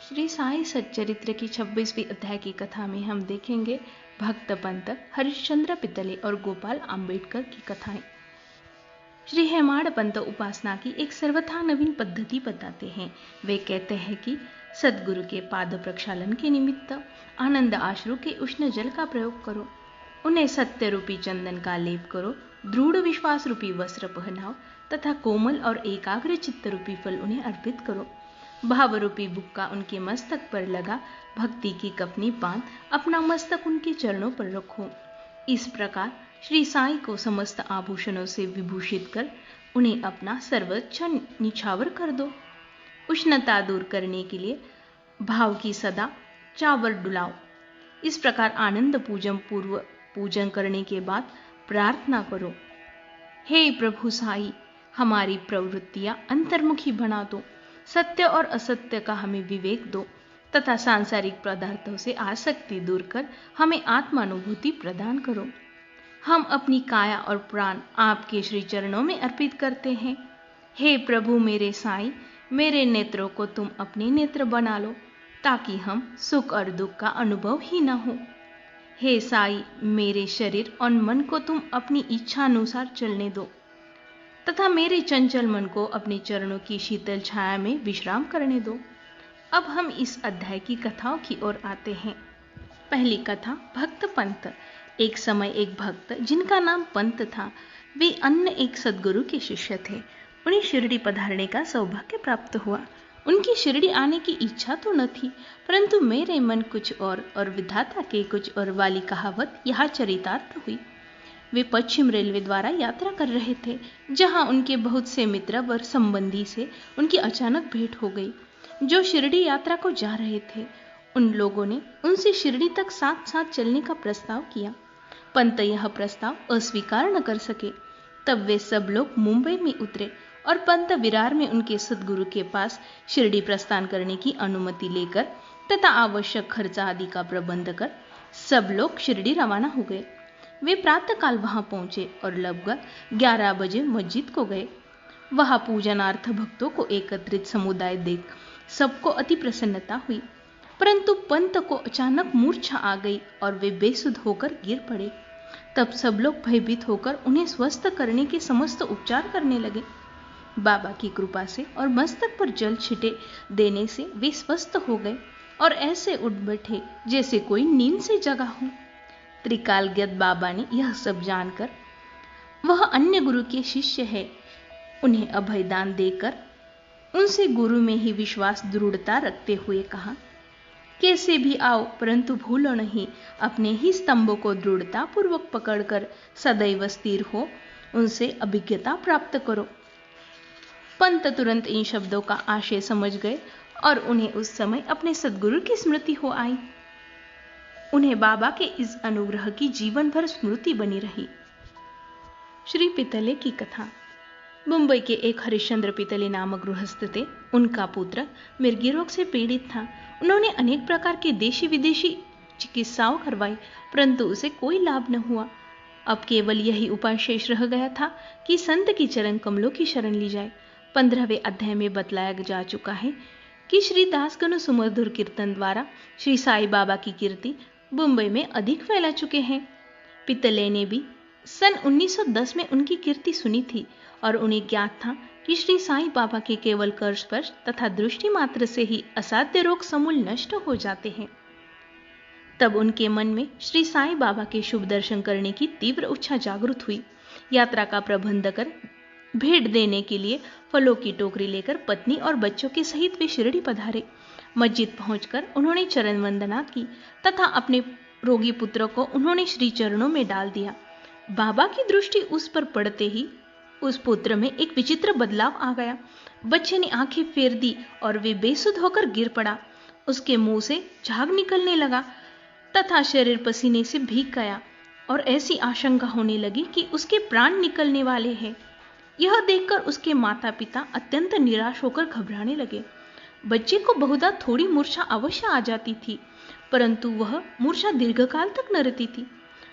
श्री साई सच्चरित्र की 26वीं अध्याय की कथा में हम देखेंगे भक्त पंत, हरिश्चंद्र पितले और गोपाल आंबेडकर की कथाएं। श्री हेमाड़ पंत उपासना की एक सर्वथा नवीन पद्धति बताते हैं। वे कहते हैं कि सद्गुरु के पाद प्रक्षालन के निमित्त आनंद आश्रु के उष्ण जल का प्रयोग करो, उन्हें सत्य रूपी चंदन का लेप करो, दृढ़ विश्वास रूपी वस्त्र पहनाओ तथा कोमल और एकाग्र चित्त रूपी फल उन्हें अर्पित करो। भाव रूपी बुक्का उनके मस्तक पर लगा भक्ति की कपनी बांध अपना मस्तक उनके चरणों पर रखो। इस प्रकार श्री साई को समस्त आभूषणों से विभूषित कर उन्हें अपना सर्वोच्च निछावर कर दो। उष्णता दूर करने के लिए भाव की सदा चावर डुलाओ। इस प्रकार आनंद पूजन पूर्व पूजन करने के बाद प्रार्थना करो, हे प्रभु साई, हमारी प्रवृत्तियां अंतर्मुखी बना दो, सत्य और असत्य का हमें विवेक दो तथा सांसारिक पदार्थों से आसक्ति दूर कर हमें आत्मानुभूति प्रदान करो। हम अपनी काया और प्राण आपके श्री चरणों में अर्पित करते हैं। हे प्रभु मेरे साईं, मेरे नेत्रों को तुम अपने नेत्र बना लो ताकि हम सुख और दुख का अनुभव ही न हो। हे साई, मेरे शरीर और मन को तुम अपनी इच्छा अनुसार चलने दो तथा मेरे चंचल मन को अपने चरणों की शीतल छाया में विश्राम करने दो। अब हम इस अध्याय की कथाओं की ओर आते हैं। पहली कथा, भक्त पंत। एक समय एक भक्त जिनका नाम पंत था, वे अन्य एक सद्गुरु के शिष्य थे। उन्हें शिरडी पधारने का सौभाग्य प्राप्त हुआ। उनकी शिरडी आने की इच्छा तो न थी, परंतु मेरे मन कुछ और विधाता के कुछ और वाली कहावत यहाँ चरितार्थ हुई। वे पश्चिम रेलवे द्वारा यात्रा कर रहे थे, जहां उनके बहुत से मित्र व संबंधी से उनकी अचानक भेंट हो गई, जो शिरडी यात्रा को जा रहे थे। उन लोगों ने उनसे शिरडी तक साथ साथ चलने का प्रस्ताव किया। पंत यह प्रस्ताव अस्वीकार न कर सके। तब वे सब लोग मुंबई में उतरे और पंत विरार में उनके सद्गुरु के पास शिरडी प्रस्थान करने की अनुमति लेकर तथा आवश्यक खर्च आदि का प्रबंध कर सब लोग शिरडी रवाना हो गए। वे प्रातःकाल वहां पहुंचे और लगभग 11 बजे मस्जिद को गए। वहां पूजनार्थ भक्तों को एकत्रित समुदाय देख सबको अति प्रसन्नता हुई, परंतु पंत को अचानक मूर्छा आ गई और वे बेसुध होकर गिर पड़े। तब सब लोग भयभीत होकर उन्हें स्वस्थ करने के समस्त उपचार करने लगे। बाबा की कृपा से और मस्तक पर जल छिटे देने से वे स्वस्थ हो गए और ऐसे उठ बैठे जैसे कोई नींद से जगा हो। त्रिकालज्ञ बाबा ने यह सब जानकर, वह अन्य गुरु के शिष्य है, उन्हें अभयदान देकर उनसे गुरु में ही विश्वास दृढ़ता रखते हुए कहा, कैसे भी आओ परंतु भूलो नहीं, अपने ही स्तंभों को दृढ़ता पूर्वक पकड़कर सदैव स्थिर हो उनसे अभिज्ञता प्राप्त करो। पंत तुरंत इन शब्दों का आशय समझ गए और उन्हें उस समय अपने सद्गुरु की स्मृति हो आई। उन्हें बाबा के इस अनुग्रह की जीवन भर स्मृति बनी रही। श्री पितले की कथा। मुंबई के एक हरिश्चंद्र पितले नामक गृहस्थ थे। उनका पुत्र मिर्गी रोग से पीड़ित था। उन्होंने अनेक प्रकार के देशी विदेशी चिकित्साओं करवाई, परंतु उसे कोई लाभ न हुआ। अब केवल यही उपाय शेष रह गया था कि संत की चरण कमलों की शरण ली जाए। 15वें अध्याय में बतलाया जा चुका है कि श्री दासगण सुमधुर कीर्तन द्वारा श्री साई बाबा की कीर्ति मुंबई में अधिक फैला चुके हैं। पितले ने भी सन 1910 में उनकी कीर्ति सुनी थी और उन्हें ज्ञात था कि श्री साई बाबा के केवल कर स्पर्श तथा दृष्टि मात्र से ही असाध्य रोग समूल नष्ट हो जाते हैं। तब उनके मन में श्री साई बाबा के शुभ दर्शन करने की तीव्र इच्छा जागृत हुई। यात्रा का प्रबंध कर भेंट देने के लिए फलों की टोकरी लेकर पत्नी और बच्चों के सहित वे शिरडी पधारे। मस्जिद पहुंचकर उन्होंने चरण वंदना की तथा अपने रोगी पुत्र को उन्होंने श्री चरणों में डाल दिया। बाबा की दृष्टि उस पर पड़ते ही उस पुत्र में एक विचित्र बदलाव आ गया। बच्चे ने आंखें फेर दी और वे बेसुध होकर गिर पड़ा। उसके मुंह से झाग निकलने लगा तथा शरीर पसीने से भीग गया और ऐसी आशंका होने लगी कि उसके प्राण निकलने वाले हैं। यह देखकर उसके माता पिता अत्यंत निराश होकर घबराने लगे। बच्चे को बहुधा थोड़ी मूर्छा अवश्य आ जाती थी, परंतु वह मूर्छा दीर्घकाल तक न रहती थी।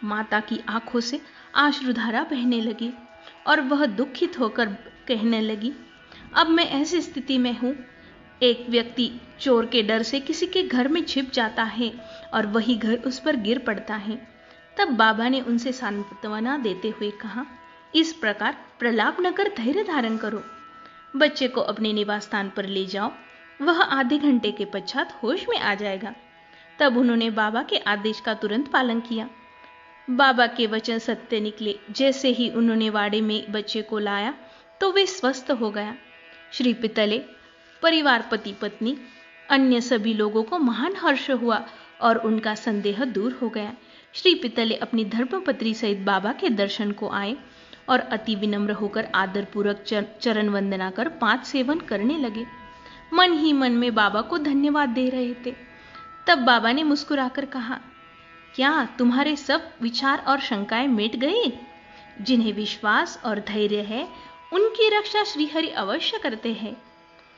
माता की आंखों से आश्रुधारा बहने लगी और वह दुखित होकर कहने लगी, अब मैं ऐसी स्थिति में हूं एक व्यक्ति चोर के डर से किसी के घर में छिप जाता है और वही घर उस पर गिर पड़ता है। तब बाबा ने उनसे सांत्वना देते हुए कहा, इस प्रकार प्रलाप न कर धैर्य धारण करो। बच्चे को अपने निवास स्थान पर ले जाओ, वह आधे घंटे के पश्चात होश में आ जाएगा। तब उन्होंने बाबा के आदेश का तुरंत पालन किया। बाबा के वचन सत्य निकले। जैसे ही उन्होंने वाड़े में बच्चे को लाया तो वे स्वस्थ हो गया। श्री पितले परिवार, पति पत्नी, अन्य सभी लोगों को महान हर्ष हुआ और उनका संदेह दूर हो गया। श्री पितले अपनी धर्मपत्नी सहित बाबा के दर्शन को आए और अति विनम्र होकर आदरपूर्वक चरण वंदना कर पांच सेवन करने लगे। मन ही मन में बाबा को धन्यवाद दे रहे थे। तब बाबा ने मुस्कुराकर कहा, क्या तुम्हारे सब विचार और शंकाएं मिट गई? जिन्हें विश्वास और धैर्य है उनकी रक्षा श्रीहरि अवश्य करते हैं।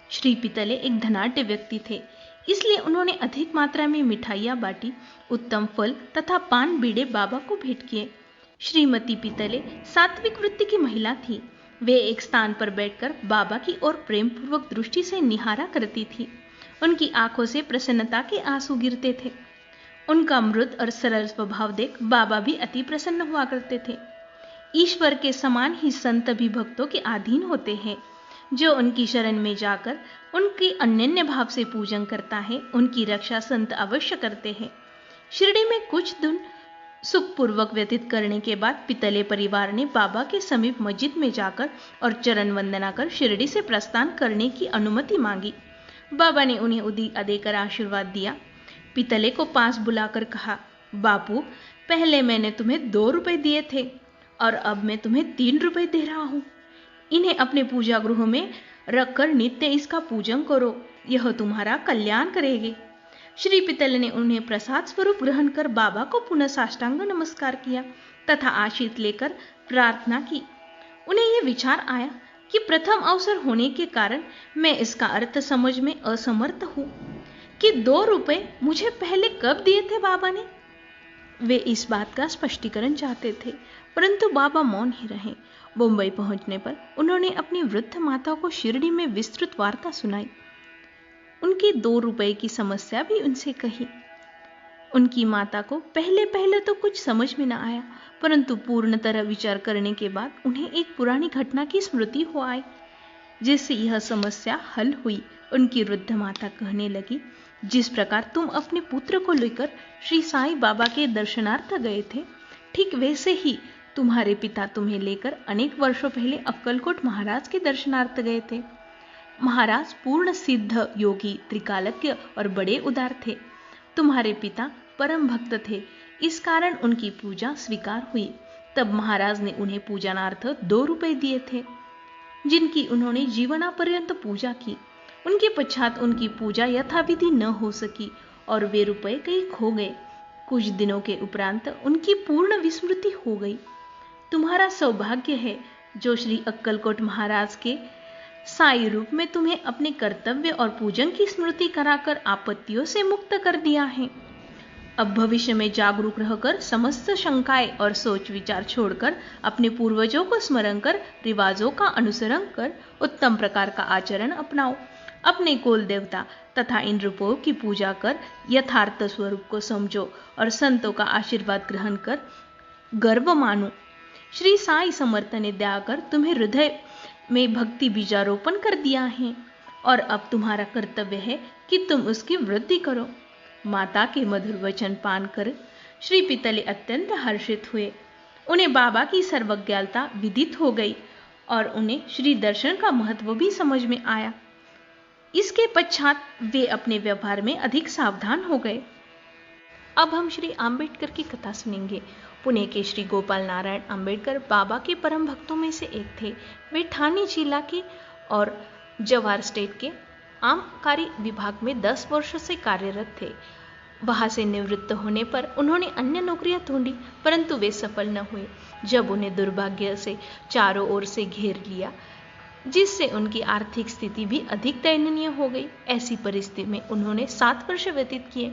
श्री पितले एक धनाढ्य व्यक्ति थे, इसलिए उन्होंने अधिक मात्रा में मिठाइयां बांटी, उत्तम फल तथा पान बीड़े बाबा को भेंट किए। श्रीमती पितले सात्विक वृत्ति की महिला थी। वे एक स्थान पर बैठकर बाबा की ओर प्रेम पूर्वक दृष्टि से निहारा करती थी। उनकी आंखों से प्रसन्नता के आंसू गिरते थे। उनका मृद और सरल स्वभाव देख बाबा भी अति प्रसन्न हुआ करते थे। ईश्वर के समान ही संत भी भक्तों के अधीन होते हैं। जो उनकी शरण में जाकर उनकी अनन्य भाव से पूजन करता है, उनकी रक्षा संत अवश्य करते हैं। शिरडी में कुछ दिन सुखपूर्वक व्यतीत करने के बाद पितले परिवार ने बाबा के समीप मस्जिद में जाकर और चरण वंदना कर शिरडी से प्रस्थान करने की अनुमति मांगी। बाबा ने उन्हें उदीया देकर आशीर्वाद दिया। पितले को पास बुलाकर कहा, बापू, पहले मैंने तुम्हें 2 रुपए दिए थे और अब मैं तुम्हें 3 रुपए दे रहा हूं। इन्हें अपने पूजा गृह में रखकर नित्य इसका पूजन करो, यह तुम्हारा कल्याण करेगी। श्री पितले ने उन्हें प्रसाद स्वरूप ग्रहण कर बाबा को पुनः साष्टांग नमस्कार किया तथा आशीष लेकर प्रार्थना की। उन्हें यह विचार आया कि प्रथम अवसर होने के कारण मैं इसका अर्थ समझ में असमर्थ हूं कि 2 रुपए मुझे पहले कब दिए थे बाबा ने। वे इस बात का स्पष्टीकरण चाहते थे, परंतु बाबा मौन ही रहे। मुंबई पहुंचने पर उन्होंने अपनी वृद्ध माता को शिरडी में विस्तृत वार्ता सुनाई। उनकी 2 रुपए की समस्या भी उनसे कही। उनकी माता को पहले तो कुछ समझ में न आया, परंतु पूर्ण तरह विचार करने के बाद उन्हें एक पुरानी घटना की स्मृति हो आई, जिससे यह समस्या हल हुई। उनकी वृद्ध माता कहने लगी, जिस प्रकार तुम अपने पुत्र को लेकर श्री साईं बाबा के दर्शनार्थ गए थे, ठीक वैसे ही तुम्हारे पिता तुम्हें लेकर अनेक वर्षों पहले अक्कलकोट महाराज के दर्शनार्थ गए थे। महाराज पूर्ण सिद्ध योगी, त्रिकालज्ञ और बड़े उदार थे। तुम्हारे पिता परम भक्त थे, इस कारण उनकी पूजा स्वीकार हुई। तब महाराज ने उन्हें पूजनार्थ 2 रुपए दिए थे, जिनकी उन्होंने जीवनापर्यंत पूजा की। उनके पश्चात उनकी पूजा यथाविधि न हो सकी और वे रुपए कहीं खो गए। कुछ दिनों के उपरांत उनकी पूर्ण विस्मृति हो गई। तुम्हारा सौभाग्य है जो श्री अक्कलकोट महाराज के साई रूप में तुम्हें अपने कर्तव्य और पूजन की स्मृति कराकर आपत्तियों से मुक्त कर दिया है। अब भविष्य में जागरूक रहकर समस्त शंकाएं और सोच विचार छोड़कर अपने पूर्वजों को स्मरण कर रिवाजों का अनुसरण कर उत्तम प्रकार का आचरण अपनाओ। अपने कुल देवता तथा इन रूपों की पूजा कर यथार्थ स्वरूप को समझो और संतों का आशीर्वाद ग्रहण कर गर्व मानो। श्री साई समर्थ ने दयाकर तुम्हें हृदय में भक्ति बीजारोपण कर दिया है और अब तुम्हारा कर्तव्य है कि तुम उसकी वृद्धि करो। माता के मधुर वचन पान कर श्री पितले अत्यंत हर्षित हुए। उन्हें बाबा की सर्वज्ञता विदित हो गई और उन्हें श्री दर्शन का महत्व भी समझ में आया। इसके पश्चात वे अपने व्यवहार में अधिक सावधान हो गए। अब हम श्री आम्बेडकर की कथा सुनेंगे। पुणे के श्री गोपाल नारायण आम्बेडकर बाबा के परम भक्तों में से एक थे। वे ठाणे जिला के और जवाहर स्टेट के आबकारी विभाग में 10 वर्ष से कार्यरत थे। वहां से निवृत्त होने पर उन्होंने अन्य नौकरियां ढूंढी, परंतु वे सफल न हुए। जब उन्हें दुर्भाग्य से चारों ओर से घेर लिया, जिससे उनकी आर्थिक स्थिति भी अधिक दयनीय हो गई। ऐसी परिस्थिति में उन्होंने 7 वर्ष व्यतीत किए।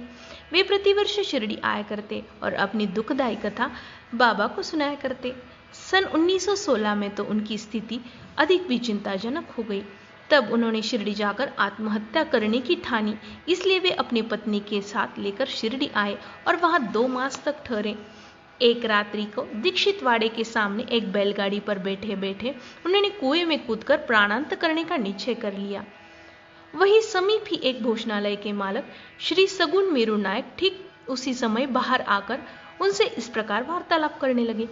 वे प्रतिवर्ष शिरडी आया करते और अपनी दुखदायी कथा बाबा को सुनाया करते। सन 1916 में तो उनकी स्थिति अधिक भी चिंताजनक हो गई। तब उन्होंने शिरडी जाकर आत्महत्या करने की ठानी। इसलिए वे अपनी पत्नी के साथ लेकर शिरडी आए और वहां 2 मास तक ठहरे। एक रात्रि को दीक्षित वाड़े के सामने एक बैलगाड़ी पर बैठे बैठे उन्होंने कुएं में कूदकर प्राणांत करने का निश्चय कर लिया। वही समीप ही एक भोजनालय के मालक श्री सगुन मेरू नायक ठीक उसी समय बाहर आकर उनसे इस प्रकार वार्तालाप करने लगे।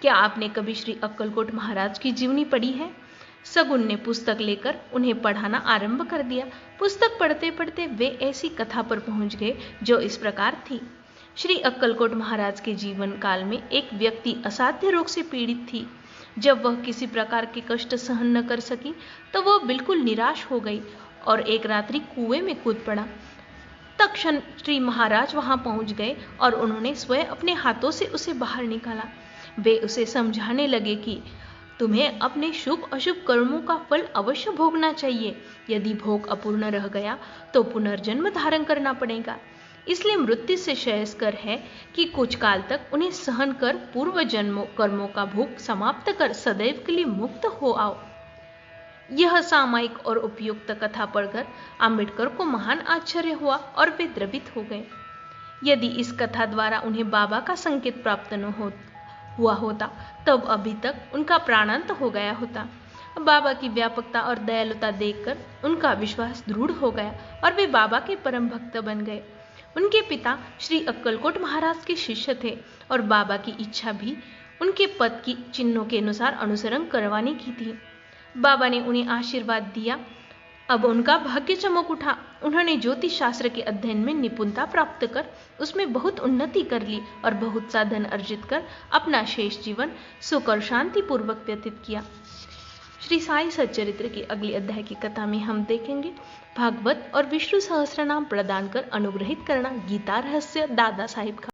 क्या आपने कभी श्री अक्कलकोट महाराज की जीवनी पढ़ी है? सगुन ने पुस्तक लेकर उन्हें पढ़ाना आरंभ कर दिया। पुस्तक पढ़ते पढ़ते वे ऐसी कथा पर पहुंच गए जो इस प्रकार थी। श्री अक्कलकोट महाराज के जीवन काल में एक व्यक्ति असाध्य रोग से पीड़ित थी। जब वह किसी प्रकार के कष्ट सहन न कर सकी तो वह बिल्कुल निराश हो गई और एक रात्रि कुएं में कूद पड़ा। तत्क्षण श्री महाराज वहां पहुंच गए और उन्होंने स्वयं अपने हाथों से उसे बाहर निकाला। वे उसे समझाने लगे कि तुम्हें अपने शुभ अशुभ कर्मों का फल अवश्य भोगना चाहिए। यदि भोग अपूर्ण रह गया तो पुनर्जन्म धारण करना पड़ेगा। इसलिए मृत्यु से श्रेयस्कर है कि कुछ काल तक उन्हें सहन कर पूर्व जन्मों कर्मों का भोग समाप्त कर सदैव के लिए मुक्त हो आओ। यह सामायिक और उपयुक्त कथा पढ़कर आम्बेडकर को महान आश्चर्य हुआ और वे द्रवित हो गए। यदि इस कथा द्वारा उन्हें बाबा का संकेत प्राप्त न हुआ होता तब अभी तक उनका प्राणांत हो गया होता। बाबा की व्यापकता और दयालुता देखकर उनका विश्वास दृढ़ हो गया और वे बाबा के परम भक्त बन गए। उनके पिता श्री अक्कलकोट महाराज के शिष्य थे और बाबा की इच्छा भी उनके पद की चिन्हों के अनुसार अनुसरण करवाने की थी। बाबा ने उन्हें आशीर्वाद दिया। अब उनका भाग्य चमक उठा। उन्होंने ज्योतिष शास्त्र के अध्ययन में निपुणता प्राप्त कर उसमें बहुत उन्नति कर ली और बहुत सा धन अर्जित कर अपना शेष जीवन सुख और शांति पूर्वक व्यतीत किया। श्री साई सच्चरित्र की अगली अध्याय की कथा में हम देखेंगे भागवत और विष्णु सहस्त्रनाम प्रदान कर अनुग्रहित करना, गीता रहस्य दादा साहिब का।